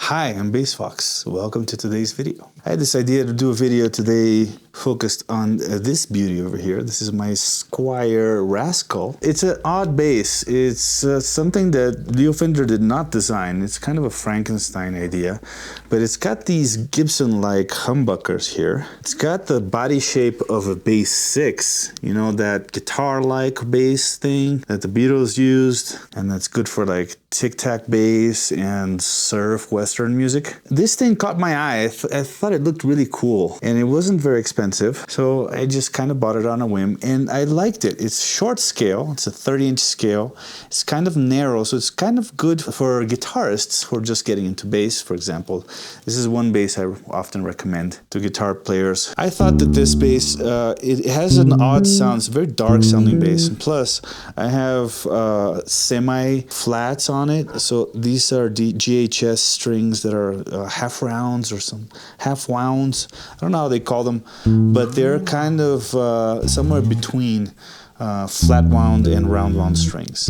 Hi, I'm Bass Fox. Welcome to today's video. I had this idea to do a video today focused on this beauty over here. This is my Squier Rascal. It's an odd bass. It's something that Leo Fender did not design. It's kind of a Frankenstein idea, but it's got these Gibson-like humbuckers here. It's got the body shape of a bass 6, you know, that guitar-like bass thing that the Beatles used, and that's good for like tic-tac bass and surf Western music. This thing caught my eye. I thought it looked really cool, and it wasn't very expensive, so I just kind of bought it on a whim, and I liked it. It's short scale. It's a 30-inch scale. It's kind of narrow, so it's kind of good for guitarists who are just getting into bass, for example. This is one bass I often recommend to guitar players. I thought that this bass, it has an odd sound. It's a very dark sounding bass, and plus I have semi-flats on it, so these are the GHS strings that are half rounds or some half wounds. I don't know how they call them, but they're kind of somewhere between flat wound and round wound strings.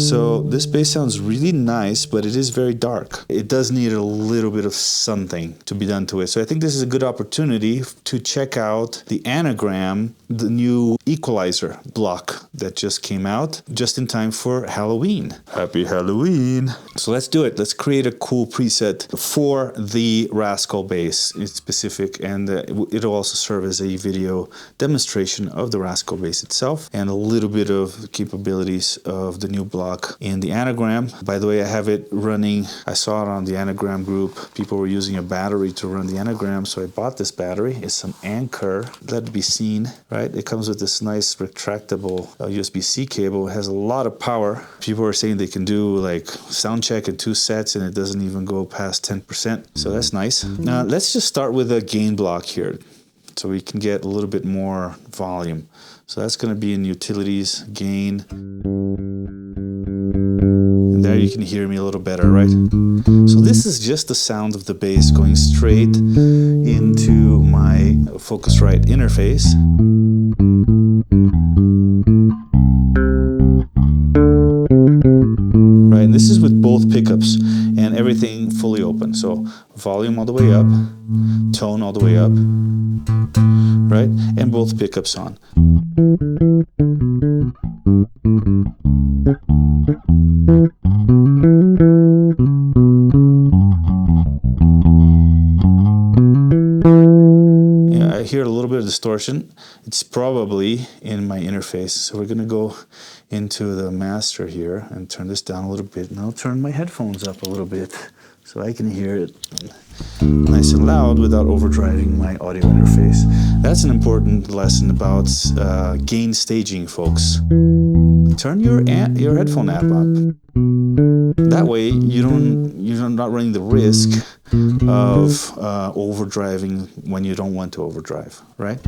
So this bass sounds really nice, but it is very dark. It does need a little bit of something to be done to it. So I think this is a good opportunity to check out the Anagram, the new equalizer block that just came out just in time for Halloween. Happy Halloween! So let's do it. Let's create a cool preset for the Rascal bass. It's specific, and it'll also serve as a video demonstration of the Rascal bass itself and a little bit of capabilities of the new block in the Anagram. By the way, I have it running. I saw it on the Anagram group. People were using a battery to run the Anagram, so I bought this battery. It's an Anker. Let it be seen, right? It comes with this nice retractable USB-C cable. It has a lot of power. People are saying they can do like sound check in 2 sets and it doesn't even go past 10%. So that's nice. Now let's just start with a gain block here so we can get a little bit more volume. So that's going to be in utilities, gain. And there you can hear me a little better, right? So this is just the sound of the bass going straight into my Focusrite interface. Right, and this is with both pickups and everything fully open. So volume all the way up, tone all the way up, right? And both pickups on. Yeah, I hear a little bit of distortion. It's probably in my interface. So we're gonna go into the master here and turn this down a little bit. And I'll turn my headphones up a little bit so I can hear it nice and loud without overdriving my audio interface. That's an important lesson about gain staging, folks. Turn your headphone app up. That way you're not running the risk of overdriving when you don't want to overdrive, right?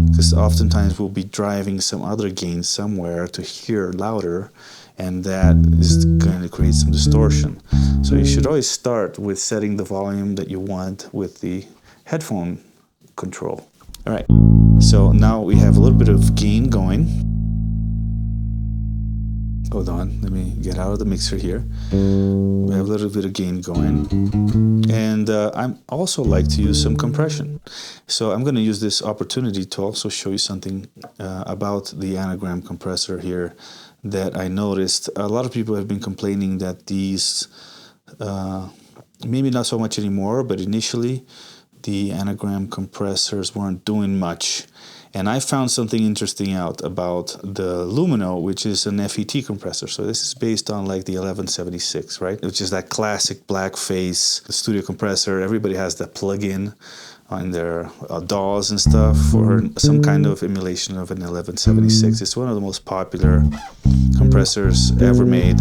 Because oftentimes we'll be driving some other gain somewhere to hear louder, and that is going to create some distortion. So you should always start with setting the volume that you want with the headphone control. All right, so now we have a little bit of gain going. Hold on, let me get out of the mixer here. We have a little bit of gain going. And I also like to use some compression. So I'm going to use this opportunity to also show you something about the Anagram compressor here that I noticed. A lot of people have been complaining that these, maybe not so much anymore, but initially the Anagram compressors weren't doing much. And I found something interesting out about the Luminal, which is an FET compressor. So this is based on like the 1176, right? Which is that classic black face studio compressor. Everybody has that plug-in on their DAWs and stuff for some kind of emulation of an 1176. It's one of the most popular compressors ever made.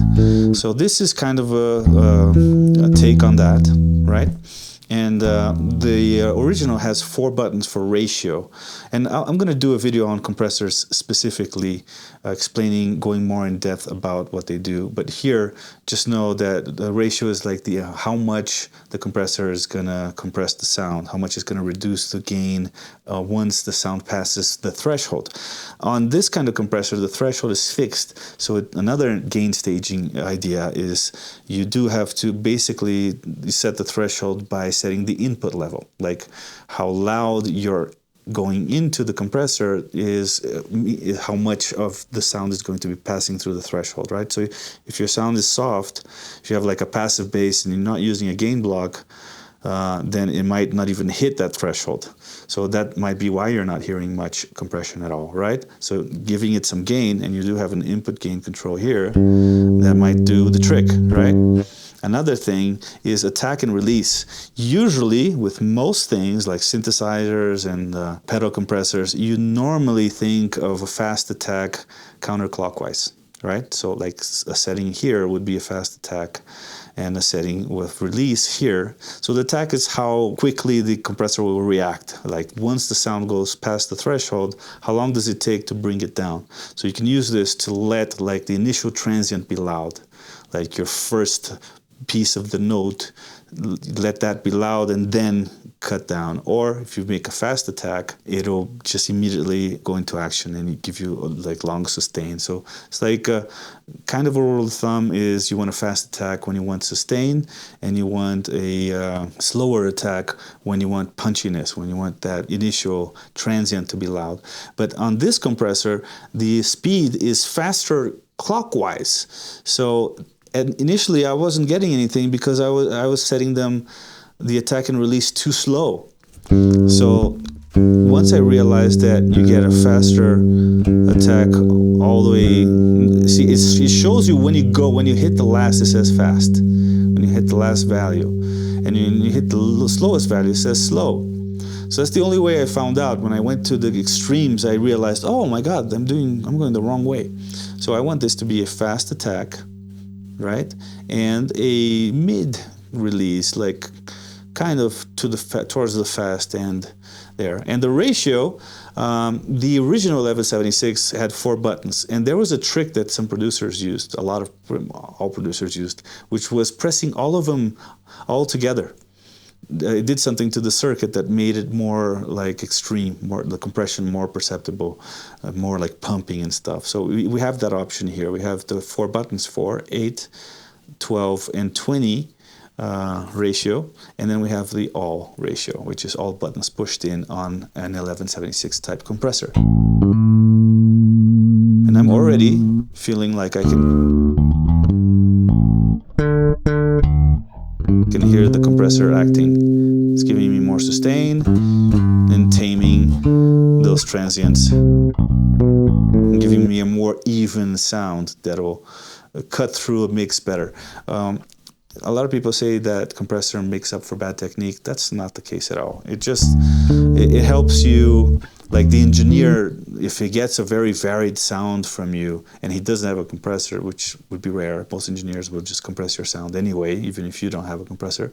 So this is kind of a take on that, right? And the original has 4 buttons for ratio. And I'm going to do a video on compressors specifically, explaining, going more in depth about what they do. But here, just know that the ratio is like the how much the compressor is going to compress the sound, how much it's going to reduce the gain once the sound passes the threshold. On this kind of compressor, the threshold is fixed. So another gain staging idea is you do have to basically set the threshold by setting the input level, like how loud you're going into the compressor is how much of the sound is going to be passing through the threshold, right? So if your sound is soft, if you have like a passive bass and you're not using a gain block, then it might not even hit that threshold. So that might be why you're not hearing much compression at all, right? So giving it some gain, and you do have an input gain control here, that might do the trick, right? Another thing is attack and release. Usually with most things like synthesizers and pedal compressors, you normally think of a fast attack counterclockwise, right? So like a setting here would be a fast attack, and a setting with release here. So the attack is how quickly the compressor will react. Like once the sound goes past the threshold, how long does it take to bring it down? So you can use this to let like the initial transient be loud, like your first piece of the note, let that be loud and then cut down. Or if you make a fast attack, it'll just immediately go into action and give you like long sustain. So it's like a kind of a rule of thumb is you want a fast attack when you want sustain, and you want a slower attack when you want punchiness, when you want that initial transient to be loud. But on this compressor, the speed is faster clockwise. So and initially I wasn't getting anything because I was setting them the attack and release too slow. So once I realized that you get a faster attack all the way, see, it shows you when you hit the last, it says fast. When you hit the last value, and you hit the slowest value, it says slow. So that's the only way I found out. When I went to the extremes, I realized, oh my God, I'm going the wrong way. So I want this to be a fast attack, right, and a mid release, like kind of towards the fast end there. And the ratio, the original 1176 had 4 buttons, and there was a trick that some producers used, all producers used, which was pressing all of them all together. It did something to the circuit that made it more like extreme, the compression more perceptible, more like pumping and stuff. So we have that option here. We have the 4 buttons, 4, 8, 12, and 20 ratio, and then we have the all ratio, which is all buttons pushed in on an 1176 type compressor. And I'm already feeling like I can hear the compressor acting. It's giving me more sustain and taming those transients, giving me a more even sound that'll cut through a mix better. A lot of people say that compressor makes up for bad technique. That's not the case at all. It helps you, like the engineer, if he gets a very varied sound from you and he doesn't have a compressor, which would be rare, most engineers will just compress your sound anyway, even if you don't have a compressor.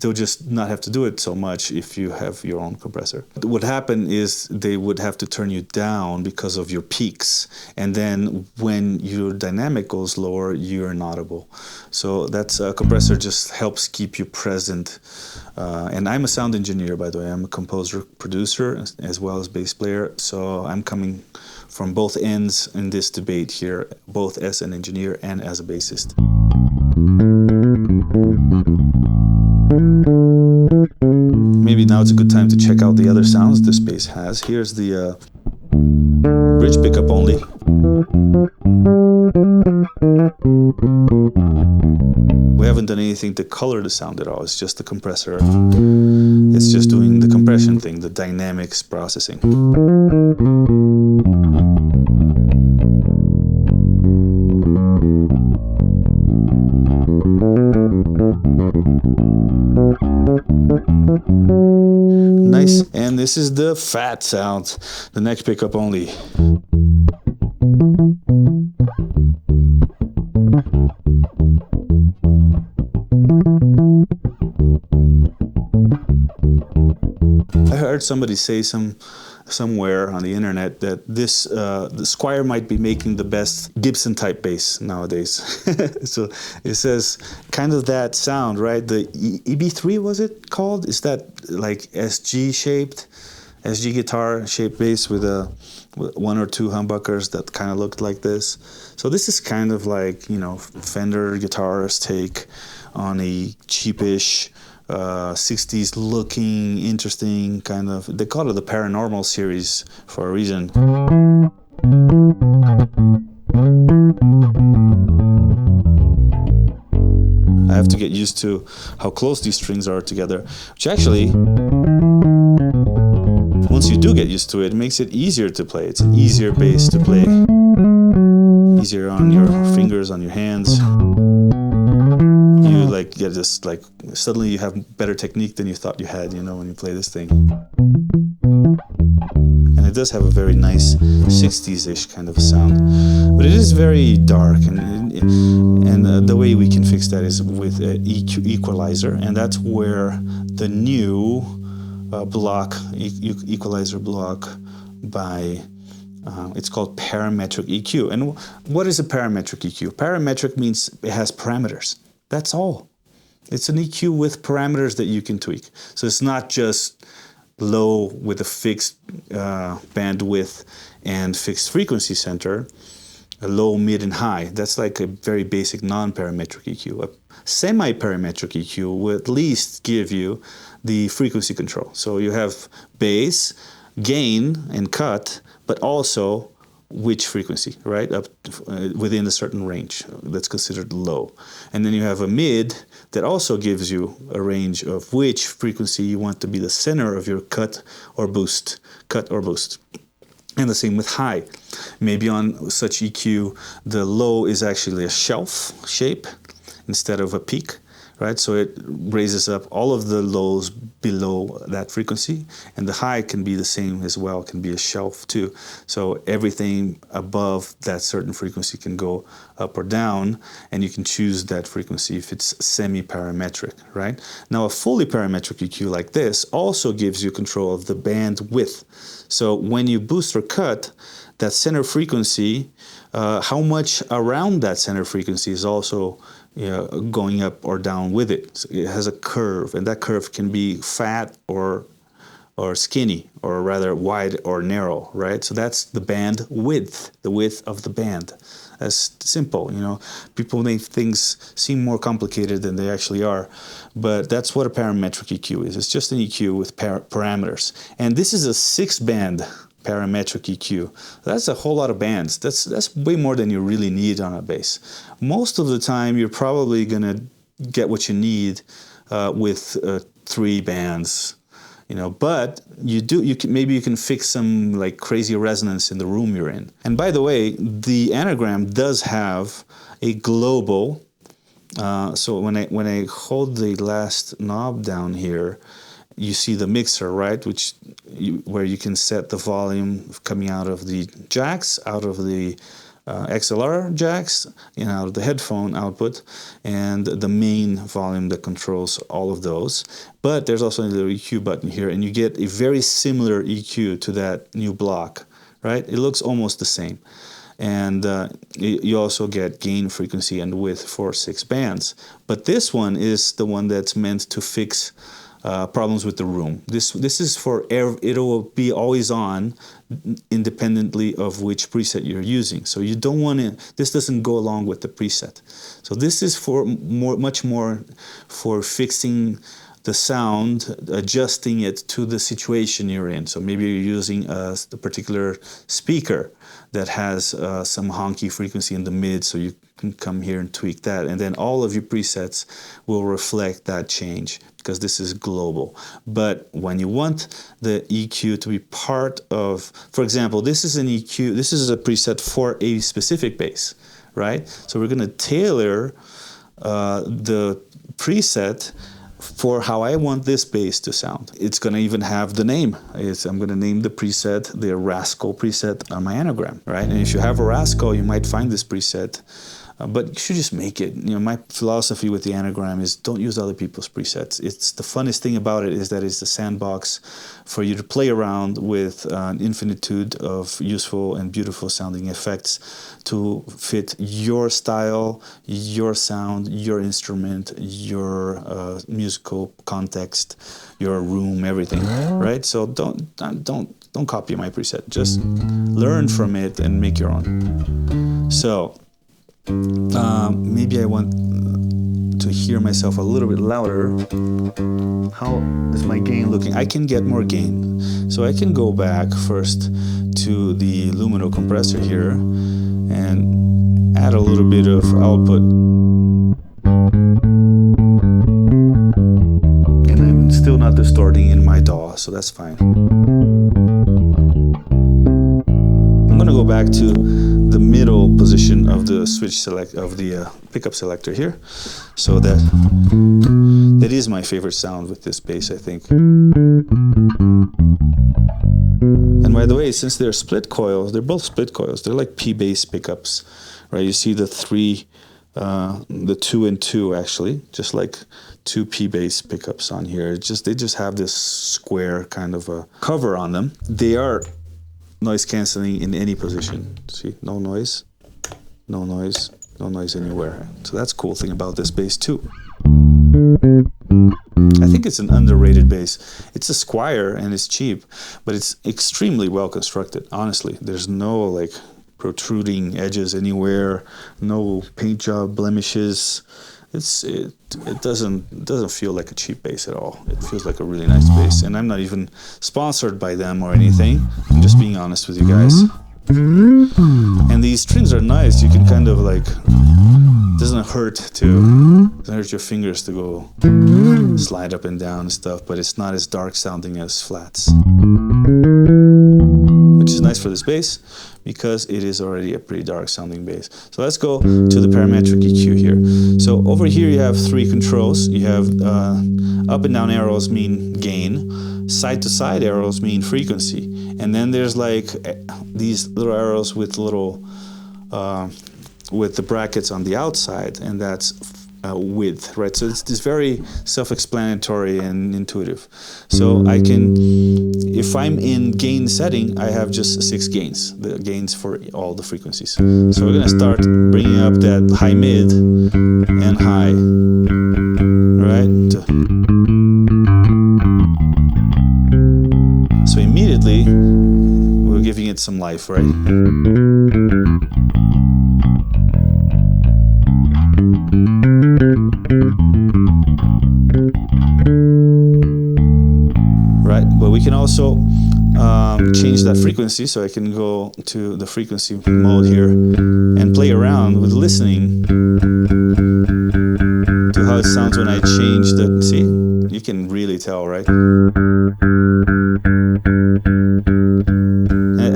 They'll just not have to do it so much if you have your own compressor. What would happen is they would have to turn you down because of your peaks, and then when your dynamic goes lower, you're inaudible. So that's a compressor just helps keep you present. And I'm a sound engineer, by the way. I'm a composer, producer, as well as bass player. So I'm coming from both ends in this debate here, both as an engineer and as a bassist. Maybe now it's a good time to check out the other sounds this bass has. Here's the bridge pickup only. We haven't done anything to color the sound at all. It's just the compressor. It's just doing the compression thing, the dynamics processing. Nice. And this is the fat sound, the neck pickup only. heard somebody say somewhere on the internet that the Squier might be making the best Gibson type bass nowadays. So it says kind of that sound, right? The EB3, was it called? Is that like SG guitar shaped bass with one or two humbuckers that kind of looked like this? So this is kind of like, you know, Fender guitarist take on a cheapish 60s looking, interesting kind of, they call it the Paranormal series for a reason. I have to get used to how close these strings are together, which actually, once you do get used to it, it makes it easier to play. It's an easier bass to play. Easier on your fingers, on your hands. You like get this, like suddenly you have better technique than you thought you had, you know, when you play this thing. And it does have a very nice 60s-ish kind of sound, but it is very dark, and the way we can fix that is with an EQ equalizer, and that's where the new equalizer block by it's called Parametric EQ. And what is a Parametric EQ? Parametric means it has parameters. That's all. It's an EQ with parameters that you can tweak. So it's not just low with a fixed bandwidth and fixed frequency center, a low, mid, and high. That's like a very basic non-parametric EQ. A semi-parametric EQ will at least give you the frequency control. So you have bass, gain, and cut, but also which frequency, right? Up within a certain range that's considered low. And then you have a mid that also gives you a range of which frequency you want to be the center of your cut or boost. And the same with high. Maybe on such EQ, the low is actually a shelf shape instead of a peak, right? So it raises up all of the lows below that frequency, and the high can be the same as well, can be a shelf too. So everything above that certain frequency can go up or down, and you can choose that frequency if it's semi-parametric, right? Now a fully parametric EQ like this also gives you control of the band width. So when you boost or cut, that center frequency, how much around that center frequency is also going up or down with it. So it has a curve, and that curve can be fat or skinny, or rather wide or narrow, right? So that's the band width, the width of the band. That's simple, you know. People make things seem more complicated than they actually are, but that's what a parametric EQ is. It's just an EQ with parameters. And this is a 6-band parametric EQ. That's a whole lot of bands. That's way more than you really need on a bass. Most of the time, you're probably gonna get what you need with 3 bands, you know. But maybe you can fix some like crazy resonance in the room you're in. And by the way, the Anagram does have a global. So when I hold the last knob down here, you see the mixer, right? Where you can set the volume coming out of the jacks, out of the XLR jacks, and out of the headphone output, and the main volume that controls all of those. But there's also a little EQ button here, and you get a very similar EQ to that new block, right? It looks almost the same. And you also get gain, frequency, and width for 6 bands. But this one is the one that's meant to fix problems with the room. This is for it will be always on, independently of which preset you're using. So you don't want to. This doesn't go along with the preset. So this is for much more for fixing the sound, adjusting it to the situation you're in. So maybe you're using a particular speaker that has some honky frequency in the mid, so you can come here and tweak that, and then all of your presets will reflect that change, because this is global. But when you want the EQ to be part of, for example, this is an EQ, this is a preset for a specific bass, right? So we're gonna tailor the preset for how I want this bass to sound. It's gonna even have the name. I'm gonna name the preset the Rascal preset on my Anagram, right? And if you have a Rascal, you might find this preset but you should just make it. You know, my philosophy with the Anagram is don't use other people's presets. It's the funnest thing about it is that it's the sandbox for you to play around with an infinitude of useful and beautiful sounding effects to fit your style, your sound, your instrument, your musical context, your room, everything, right? So don't copy my preset. Just learn from it and make your own. So maybe I want to hear myself a little bit louder. How is my gain looking? I can get more gain. So I can go back first to the Luminal compressor here and add a little bit of output. And I'm still not distorting in my DAW, so that's fine. I'm going to go back to the middle position of the switch select of the pickup selector here, so that is my favorite sound with this bass, I think. And by the way, since they're split coils, they're both split coils. They're like P bass pickups, right? You see the 2 and 2 actually, just like 2 P bass pickups on here. They just have this square kind of a cover on them. They are noise cancelling in any position. See, no noise, no noise, no noise anywhere. So that's a cool thing about this bass too. I think it's an underrated bass. It's a Squier and it's cheap, but it's extremely well constructed. Honestly, there's no like protruding edges anywhere, no paint job blemishes. It doesn't feel like a cheap bass at all. It feels like a really nice bass, and I'm not even sponsored by them or anything. I'm just being honest with you guys. And these strings are nice. You can kind of like, doesn't hurt your fingers to go slide up and down and stuff, but it's not as dark sounding as flats, which is nice for this bass because it is already a pretty dark sounding bass. So let's go to the parametric EQ here. So over here you have 3 controls. You have up and down arrows mean gain, side to side arrows mean frequency, and then there's like these little arrows with little with the brackets on the outside, and that's width, right? So it's very self-explanatory and intuitive. So I can, if I'm in gain setting, I have just 6 gains, the gains for all the frequencies. So we're gonna start bringing up that high mid and high, right? So immediately we're giving it some life, right? Right, but we can also change that frequency, so I can go to the frequency mode here and play around with listening to how it sounds when I change the, see, you can really tell, right?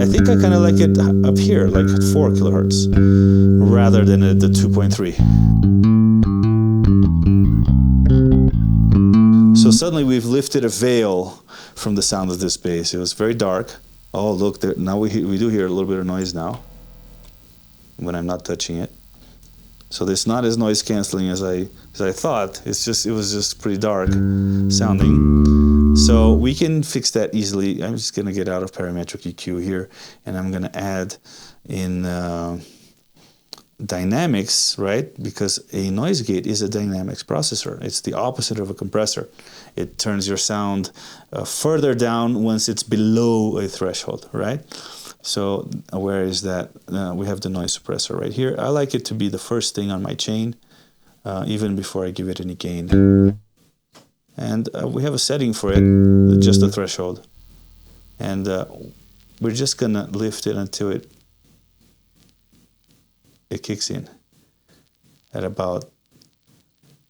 I think I kind of like it up here, like at 4 kilohertz, rather than at the 2.3. So suddenly we've lifted a veil from the sound of this bass. It was very dark. Oh, look, there, now we do hear a little bit of noise now when I'm not touching it. So it's not as noise canceling as I thought. It was just pretty dark sounding. So we can fix that easily. I'm just gonna get out of parametric EQ here, and I'm gonna add in dynamics, right? Because a noise gate is a dynamics processor. It's the opposite of a compressor. It turns your sound further down once it's below a threshold, right? So where is that? We have the noise suppressor right here. I like it to be the first thing on my chain, even before I give it any gain. And we have a setting for it, just the threshold. And we're just gonna lift it until it kicks in at about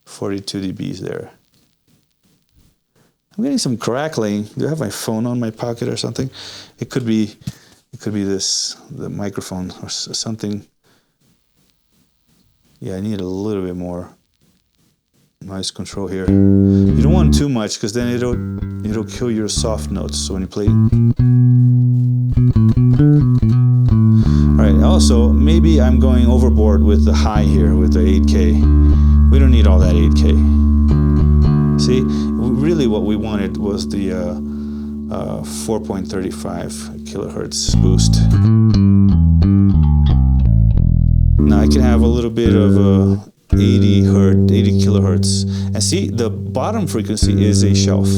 42 dBs there. I'm getting some crackling. Do I have my phone on my pocket or something? It could be the microphone or something. Yeah, I need a little bit more noise control here. You don't want too much because then it'll kill your soft notes. So when you play, all right. also, maybe I'm going overboard with the high here, with the 8K. We don't need all that 8K. See, really what we wanted was the 4.35 kilohertz boost. Now I can have a little bit of 80 kilohertz. And see, the bottom frequency is a shelf,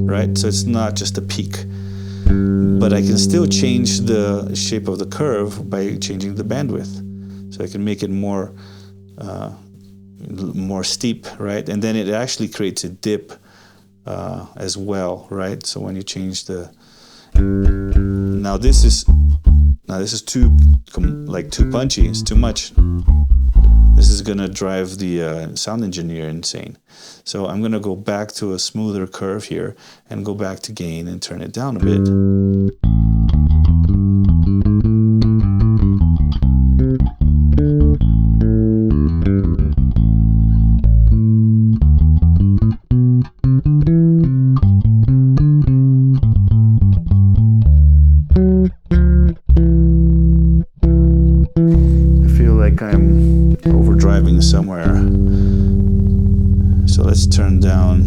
right? So it's not just a peak. But I can still change the shape of the curve by changing the bandwidth. So I can make it more steep, right? And then it actually creates a dip as well, right? So when you change the... Now this is too punchy. It's too much. This is gonna drive the sound engineer insane. So I'm gonna go back to a smoother curve here and go back to gain and turn it down a bit. I'm overdriving somewhere. So let's turn down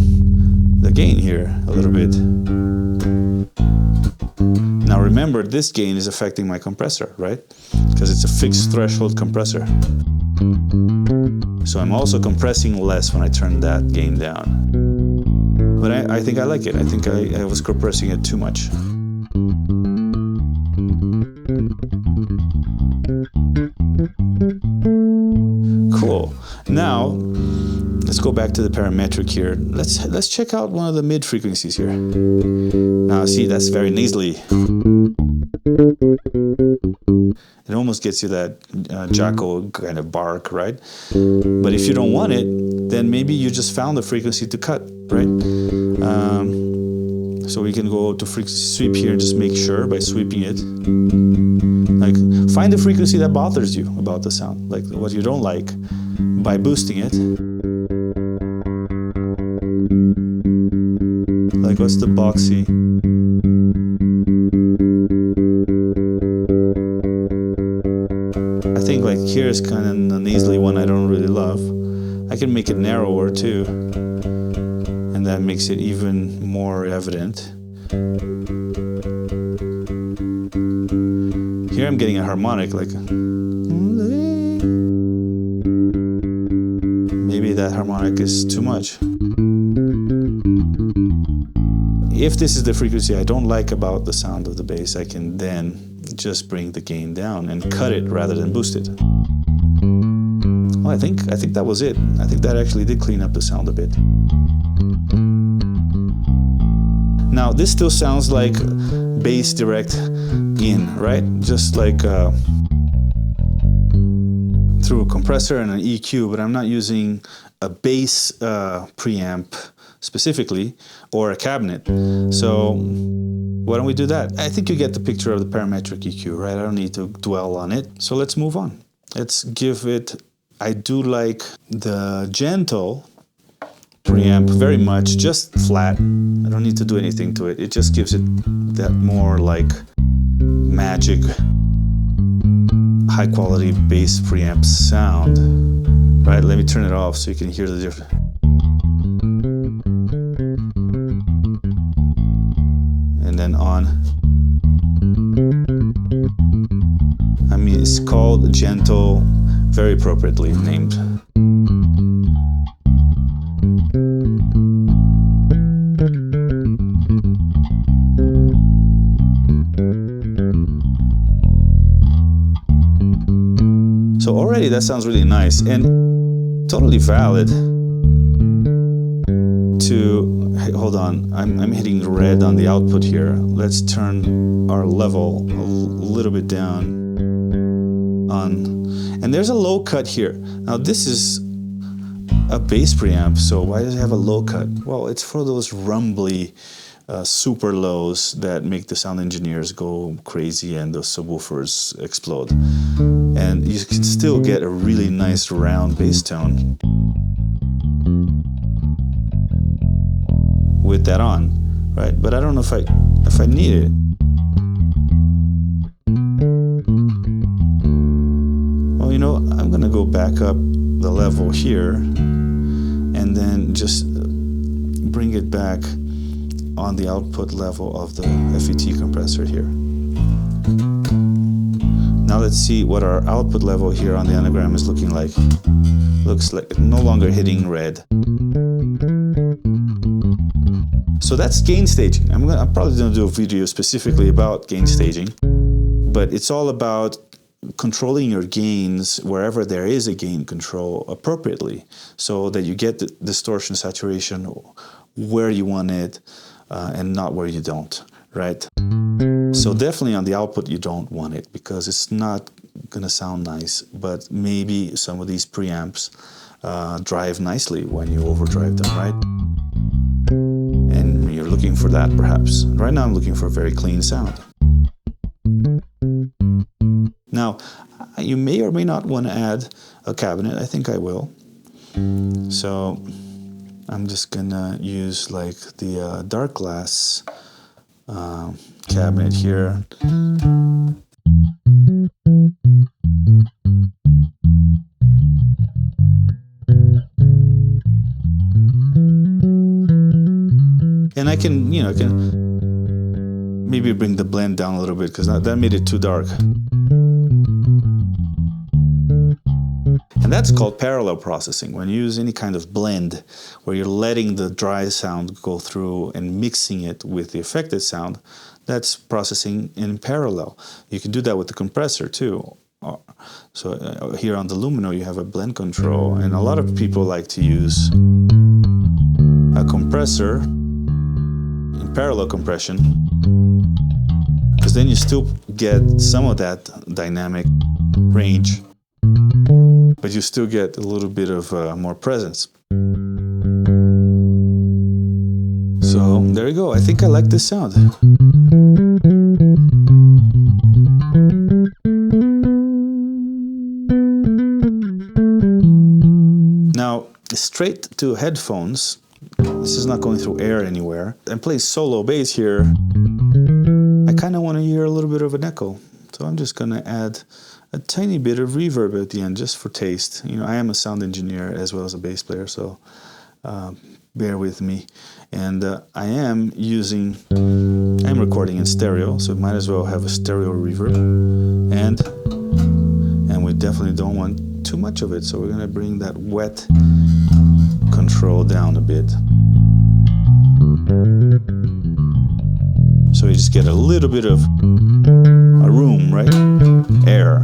the gain here a little bit. Now remember, this gain is affecting my compressor, right? Because it's a fixed threshold compressor. So I'm also compressing less when I turn that gain down. But I think I like it. I think I was compressing it too much. Cool. Now let's go back to the parametric here. Let's check out one of the mid frequencies here. Now see, that's very nasally. It almost gets you that Jocko kind of bark, right? But if you don't want it, then maybe you just found the frequency to cut, right? So we can go to frequency sweep here and just make sure by sweeping it. Like, find the frequency that bothers you about the sound, like what you don't like, by boosting it. Like, what's the boxy? I think like here is kind of the nasally one I don't really love. I can make it narrower too, and that makes it even more evident. Here I'm getting a harmonic, like maybe that harmonic is too much. If this is the frequency I don't like about the sound of the bass, I can then just bring the gain down and cut it rather than boost it. Well, I think that was it. I think that actually did clean up the sound a bit. Now this still sounds like bass direct in, right? Just like through a compressor and an EQ, but I'm not using a bass preamp specifically, or a cabinet. So why don't we do that? I think you get the picture of the parametric EQ, right? I don't need to dwell on it. So let's move on. Let's give it, I do like the gentle preamp very much, just flat. I don't need to do anything to it. It just gives it that more like magic, high quality bass preamp sound. Right, let me turn it off so you can hear the difference. And then on. I mean, it's called gentle, very appropriately named. So already that sounds really nice and totally valid to, hey, hold on, I'm hitting red on the output here. Let's turn our level a little bit down on, and there's a low cut here. Now this is a bass preamp, so why does it have a low cut? Well, it's for those rumbly super lows that make the sound engineers go crazy and the subwoofers explode. And you can still get a really nice round bass tone with that on, right? But I don't know if I need it. back up the level here, and then just bring it back on the output level of the FET compressor here. Now let's see what our output level here on the anagram is looking like. Looks like no longer hitting red. So that's gain staging. I'm probably going to do a video specifically about gain staging, but it's all about controlling your gains wherever there is a gain control appropriately, so that you get the distortion saturation where you want it and not where you don't, right? So definitely on the output you don't want it, because it's not gonna sound nice, but maybe some of these preamps drive nicely when you overdrive them, right? And you're looking for that perhaps. Right now I'm looking for a very clean sound. Now, you may or may not want to add a cabinet. I think I will. So I'm just gonna use like the dark glass cabinet here. And I can, maybe bring the blend down a little bit, because that made it too dark. And that's called parallel processing. When you use any kind of blend where you're letting the dry sound go through and mixing it with the affected sound, that's processing in parallel. You can do that with the compressor too. So here on the Luminal you have a blend control, and a lot of people like to use a compressor in parallel compression, because then you still get some of that dynamic range, but you still get a little bit of more presence. So there you go. I think I like this sound. Now, straight to headphones, this is not going through air anywhere. I'm playing solo bass here. I kind of want to hear a little bit of an echo. So I'm just going to add a tiny bit of reverb at the end, just for taste. I am a sound engineer as well as a bass player, so bear with me. And I'm recording in stereo, so it might as well have a stereo reverb. And we definitely don't want too much of it, so we're going to bring that wet control down a bit. So you just get a little bit of a room, right? Air.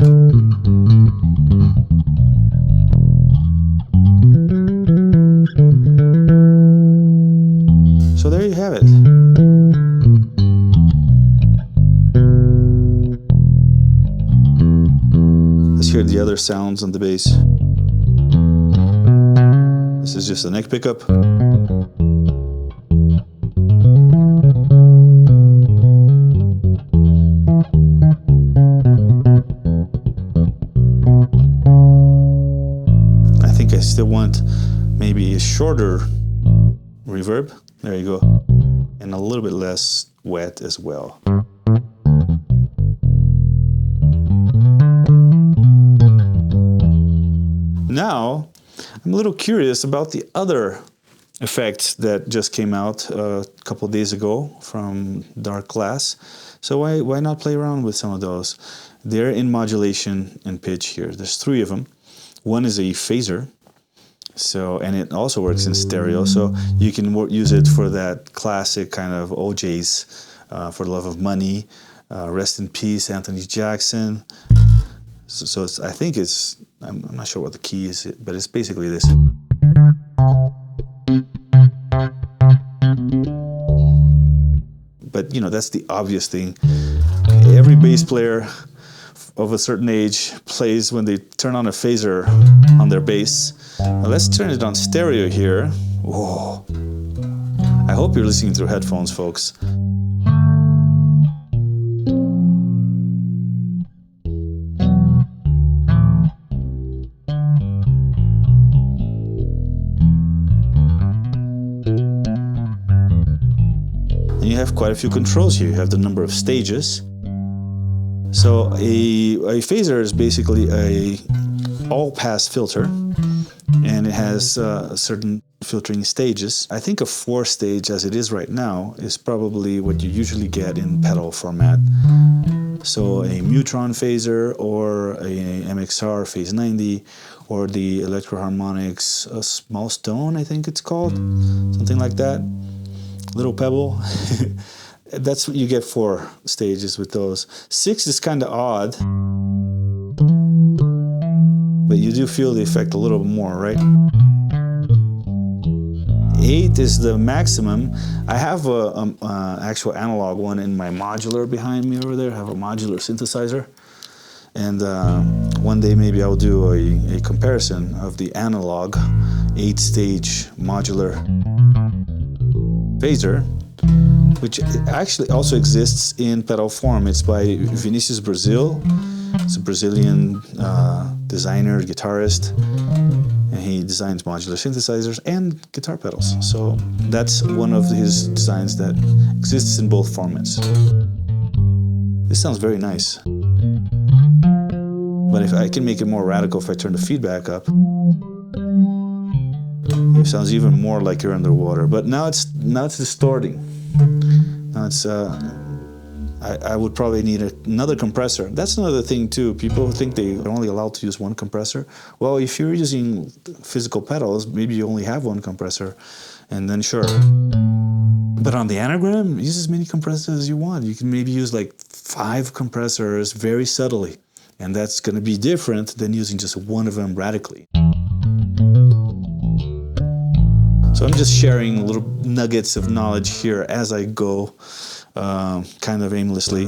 So there you have it. Let's hear the other sounds on the bass. This is just a neck pickup. I still want maybe a shorter reverb. There you go. And a little bit less wet as well. Now, I'm a little curious about the other effects that just came out a couple of days ago from Dark Glass. So why not play around with some of those? They're in modulation and pitch here. There's 3 of them. One is a phaser. And it also works in stereo, so you can use it for that classic kind of OJ's, For the Love of Money, Rest in Peace, Anthony Jackson. So I think I'm not sure what the key is, but it's basically this. But that's the obvious thing. Every bass player of a certain age plays when they turn on a phaser on their bass. Now let's turn it on stereo here. Whoa. I hope you're listening through headphones, folks. And you have quite a few controls here. You have the number of stages. So a phaser is basically all-pass filter, and it has certain filtering stages. I think a 4-stage, as it is right now, is probably what you usually get in pedal format. So a Mutron phaser, or a MXR phase 90, or the Electro-Harmonix Small Stone, I think it's called, something like that, Little Pebble. That's what you get 4 stages with those. 6 is kind of odd, but you do feel the effect a little more, right? 8 is the maximum. I have a actual analog one in my modular behind me over there. I have a modular synthesizer. And one day maybe I'll do a comparison of the analog 8-stage modular phaser, which actually also exists in pedal form. It's by Vinicius Brazil. It's a Brazilian designer, guitarist, and he designs modular synthesizers and guitar pedals. So that's one of his designs that exists in both formats. This sounds very nice. But if I can make it more radical, if I turn the feedback up, it sounds even more like you're underwater. But now it's distorting. Now it's I would probably need another compressor. That's another thing too. People think they're only allowed to use one compressor. Well, if you're using physical pedals, maybe you only have one compressor, and then sure. But on the Anagram, use as many compressors as you want. You can maybe use like 5 compressors very subtly, and that's going to be different than using just one of them radically. So I'm just sharing little nuggets of knowledge here as I go, kind of aimlessly.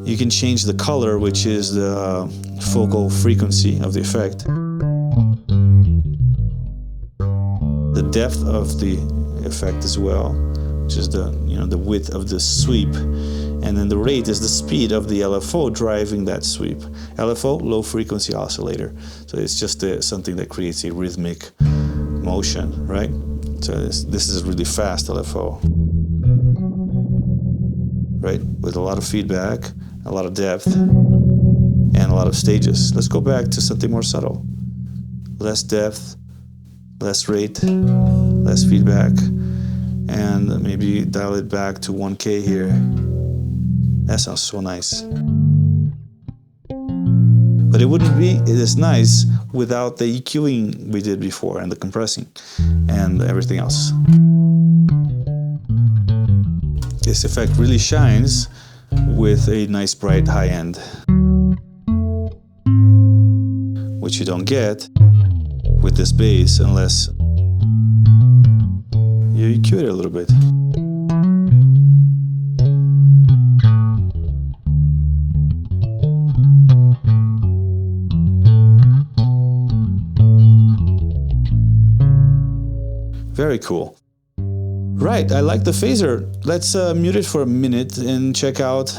You can change the color, which is the focal frequency of the effect. The depth of the effect as well, which is the width of the sweep. And then the rate is the speed of the LFO driving that sweep. LFO, low frequency oscillator. So it's just something that creates a rhythmic motion, right? So this is really fast LFO, right? With a lot of feedback, a lot of depth, and a lot of stages. Let's go back to something more subtle. Less depth, less rate, less feedback, and maybe dial it back to 1K here. That sounds so nice. But it wouldn't be as nice without the EQing we did before, and the compressing, and everything else. This effect really shines with a nice bright high end, which you don't get with this bass unless you EQ it a little bit. Very cool. Right, I like the phaser. Let's mute it for a minute and check out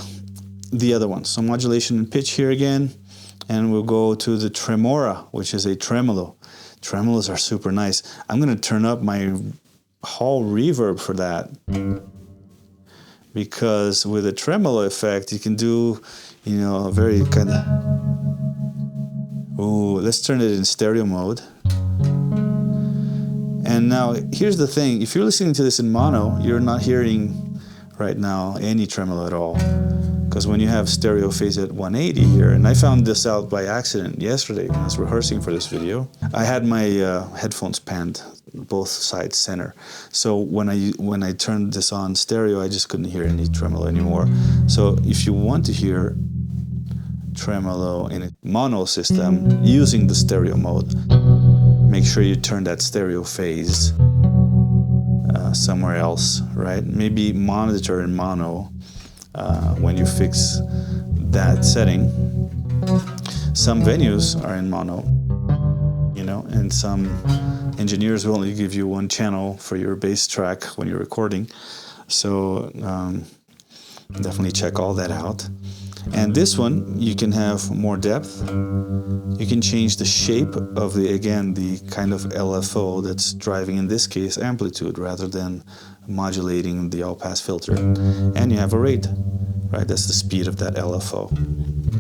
the other ones. So modulation and pitch here again, and we'll go to the Tremora, which is a tremolo. Tremolos are super nice. I'm gonna turn up my hall reverb for that, because with a tremolo effect you can do, a very kind of, let's turn it in stereo mode. And now, here's the thing. If you're listening to this in mono, you're not hearing right now any tremolo at all. Because when you have stereo phase at 180 here, and I found this out by accident yesterday when I was rehearsing for this video, I had my headphones panned both sides center. So when I turned this on stereo, I just couldn't hear any tremolo anymore. So if you want to hear tremolo in a mono system using the stereo mode, make sure you turn that stereo phase somewhere else, right? Maybe monitor in mono when you fix that setting. Some venues are in mono, and some engineers will only give you one channel for your bass track when you're recording. So definitely check all that out. And this one, you can have more depth. You can change the shape of the kind of LFO that's driving, in this case, amplitude rather than modulating the all-pass filter. And you have a rate, right? That's the speed of that LFO.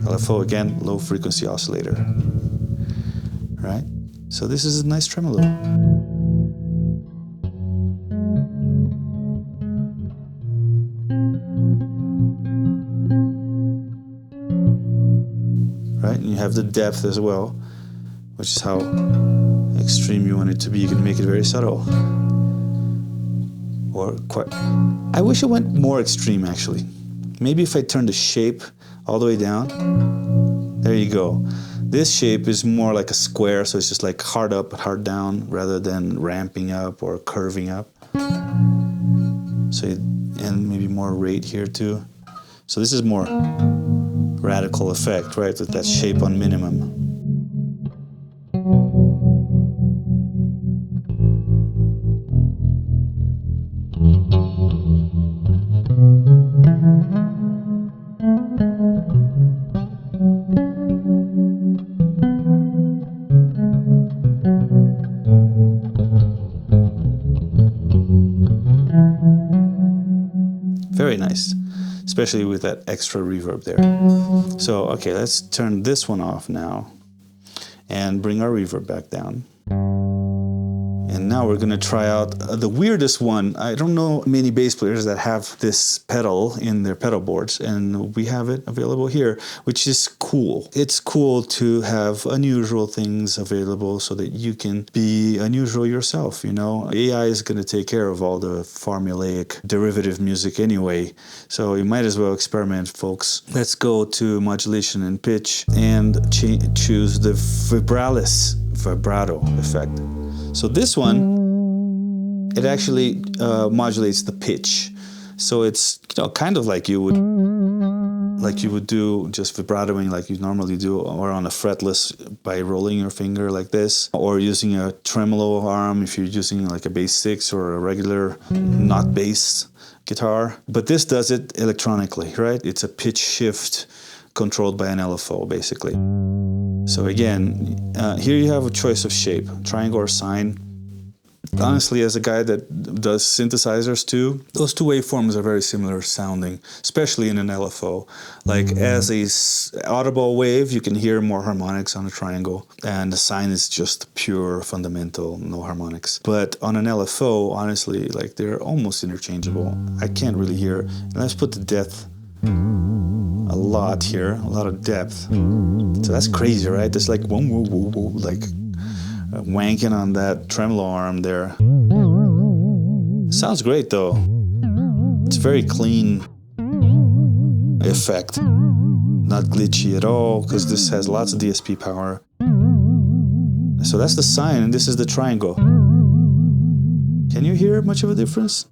LFO, again, low frequency oscillator, right? So this is a nice tremolo. Right, and you have the depth as well, which is how extreme you want it to be. You can make it very subtle. Or quite... I wish it went more extreme, actually. Maybe if I turn the shape all the way down. There you go. This shape is more like a square, so it's just like hard up, hard down, rather than ramping up or curving up. So, and maybe more rate here too. So this is more radical effect, right, with that shape on minimum. Very nice, especially with that extra reverb there. So, okay, let's turn this one off now and bring our reverb back down. And now we're gonna try out the weirdest one. I don't know many bass players that have this pedal in their pedal boards, and we have it available here, which is cool. It's cool to have unusual things available so that you can be unusual yourself, you know? AI is gonna take care of all the formulaic derivative music anyway, so you might as well experiment, folks. Let's go to modulation and pitch and choose the vibrato effect. So this one, it actually modulates the pitch. So it's, you know, kind of like you would do just vibratoing like you normally do, or on a fretless by rolling your finger like this, or using a tremolo arm if you're using like a bass 6 or a regular not bass guitar. But this does it electronically, right? It's a pitch shift controlled by an LFO, basically. So again, here you have a choice of shape, triangle or sine. Honestly, as a guy that does synthesizers too, those two waveforms are very similar sounding, especially in an LFO. Like as a audible wave, you can hear more harmonics on a triangle, and the sine is just pure fundamental, no harmonics. But on an LFO, honestly, like they're almost interchangeable. I can't really hear. And let's put the depth a lot here, a lot of depth. So that's crazy, right? There's like whoa, whoa, whoa, whoa, like wanking on that tremolo arm there. Sounds great though. It's very clean effect, not glitchy at all, because this has lots of DSP power. So that's the sine, and this is the triangle. Can you hear much of a difference?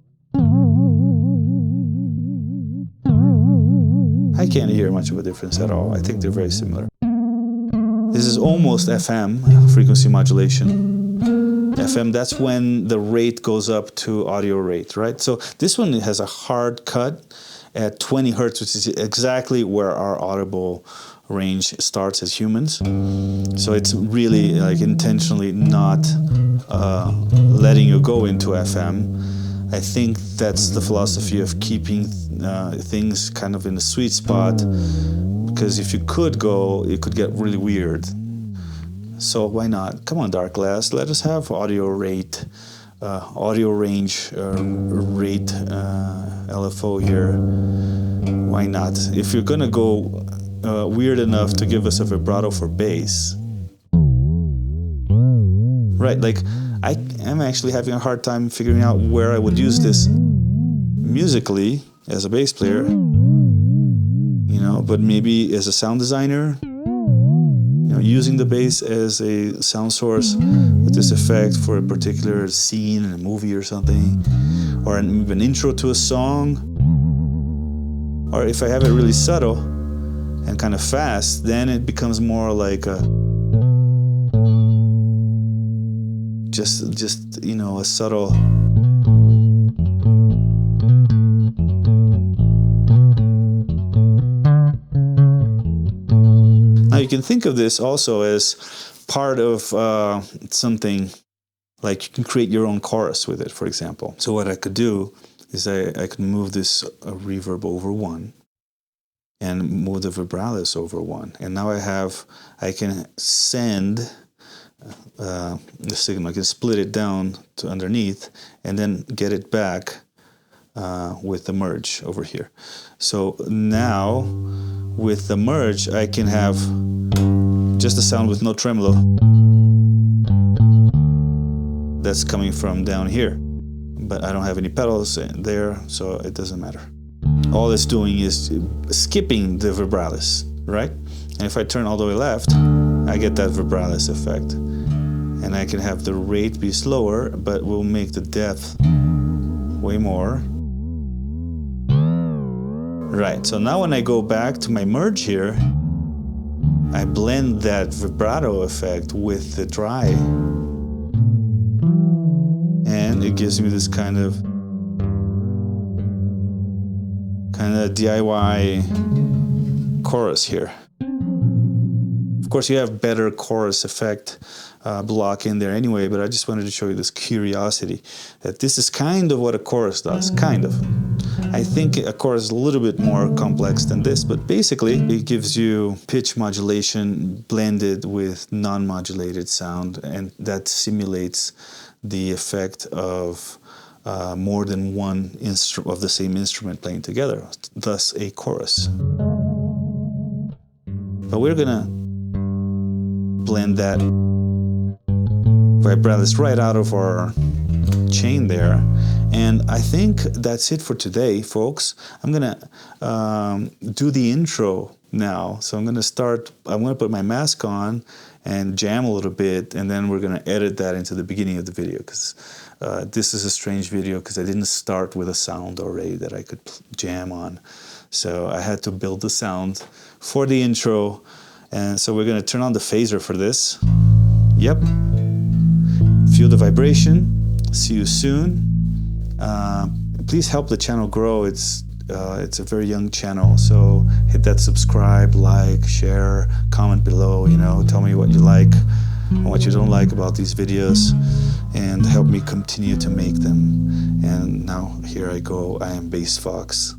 I can't hear much of a difference at all. I think they're very similar. This is almost FM, frequency modulation. FM, that's when the rate goes up to audio rate, right? So this one has a hard cut at 20 hertz, which is exactly where our audible range starts as humans. So it's really like intentionally not letting you go into FM. I think that's the philosophy of keeping things kind of in a sweet spot, because if you could go, it could get really weird. So why not? Come on, Dark Glass, let us have audio rate, audio range rate LFO here. Why not? If you're gonna go weird enough to give us a vibrato for bass, right? Like I am actually having a hard time figuring out where I would use this musically as a bass player, you know, but maybe as a sound designer, you know, using the bass as a sound source with this effect for a particular scene in a movie or something, or an intro to a song. Or if I have it really subtle and kind of fast, then it becomes more like a just you know, a subtle Now you can think of this also as part of something like you can create your own chorus with it, for example. So what I could do is I could move this reverb over 1 and move the vibralis over 1. And now I can send the signal. I can split it down to underneath and then get it back with the merge over here. So now with the merge I can have just a sound with no tremolo that's coming from down here, but I don't have any pedals there, so it doesn't matter. All it's doing is skipping the vibratus, right? And if I turn all the way left, I get that vibratus effect. And I can have the rate be slower, but we'll make the depth way more. Right, so now when I go back to my merge here, I blend that vibrato effect with the dry. And it gives me this kind of DIY chorus here. Of course, you have better chorus effect block in there anyway, but I just wanted to show you this curiosity that this is kind of what a chorus does, kind of. I think a chorus is a little bit more complex than this, but basically it gives you pitch modulation blended with non-modulated sound, and that simulates the effect of more than one of the same instrument playing together, thus a chorus. But we're gonna blend that vibratus right out of our chain there. And I think that's it for today, folks. I'm gonna do the intro now. So I'm gonna put my mask on and jam a little bit, and then we're gonna edit that into the beginning of the video, because this is a strange video because I didn't start with a sound already that I could jam on. So I had to build the sound for the intro. And so we're gonna turn on the phaser for this. Yep. Feel the vibration. See you soon. Please help the channel grow. It's a very young channel, so hit that subscribe, like, share, comment below. Tell me what you like and what you don't like about these videos, and help me continue to make them. And now here I go. I am Bass Fox.